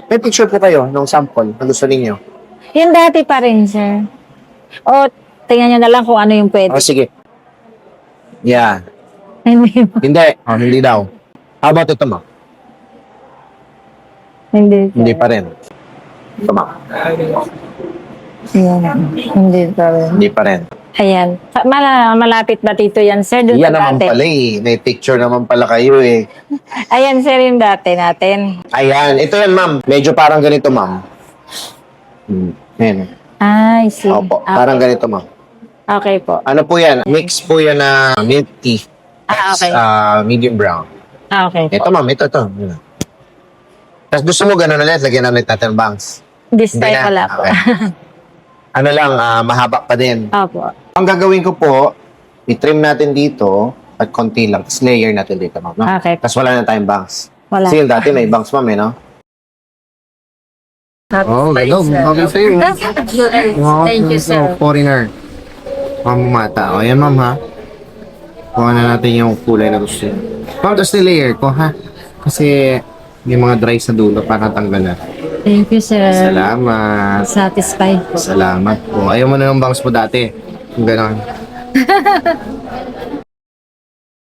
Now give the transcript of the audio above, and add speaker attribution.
Speaker 1: May picture po kayo ng sample na gusto ninyo.
Speaker 2: Yung dati pa rin, sir. O, tingnan nyo na lang kung ano yung pwede.
Speaker 1: O, sige. Yan.
Speaker 2: Hindi
Speaker 1: Hindi. Oh, hindi daw. How about ito, ma'am?
Speaker 2: Hindi.
Speaker 1: Hindi pa rin. Ito, ma'am.
Speaker 2: Yan. Hindi pa rin.
Speaker 1: Hindi pa rin.
Speaker 2: Ayan. Malapit ba dito yan, sir? Doon
Speaker 1: Yan
Speaker 2: sa
Speaker 1: naman
Speaker 2: dati.
Speaker 1: pala eh. May picture naman pala kayo eh.
Speaker 2: Ayan, sir, yung dati natin.
Speaker 1: Ayan. Ito yan, ma'am. Medyo parang ganito, ma'am. Ayan.
Speaker 2: I see.
Speaker 1: Opo.
Speaker 2: Okay.
Speaker 1: Parang ganito, ma'am.
Speaker 2: Okay po.
Speaker 1: Ano po yan? Mix po yan na milk tea.
Speaker 2: Okay.
Speaker 1: Medium brown.
Speaker 2: Okay po.
Speaker 1: Ito, ma'am. Ito. Yan. Tapos gusto mo ganun ulit, lagyan namin natin ng bangs.
Speaker 2: This
Speaker 1: Hindi
Speaker 2: time
Speaker 1: na?
Speaker 2: wala po.
Speaker 1: Okay. Ano lang, mahaba pa din.
Speaker 2: Opo.
Speaker 1: Ang gagawin ko po, i-trim natin dito at konti lang. Tapos layer natin dito, ma'am. No?
Speaker 2: Okay.
Speaker 1: Tapos wala na tayong bangs.
Speaker 2: Wala.
Speaker 1: Kasi yung dati may bangs, ma'am, eh, no? Oh, hello. Okay sa'yo.
Speaker 2: Thank you, sir.
Speaker 1: Foreigner. Mamumata. O, yan, ma'am, ha? Kuha na natin yung kulay na gusto. Ma'am, tapos layer ko, ha? Kasi yung mga dry sa dulo para tanggalan.
Speaker 2: Thank you, sir.
Speaker 1: Salamat.
Speaker 2: Satisfied po.
Speaker 1: Salamat po. Ayaw mo na ng bangs po dati. Kung gano'n.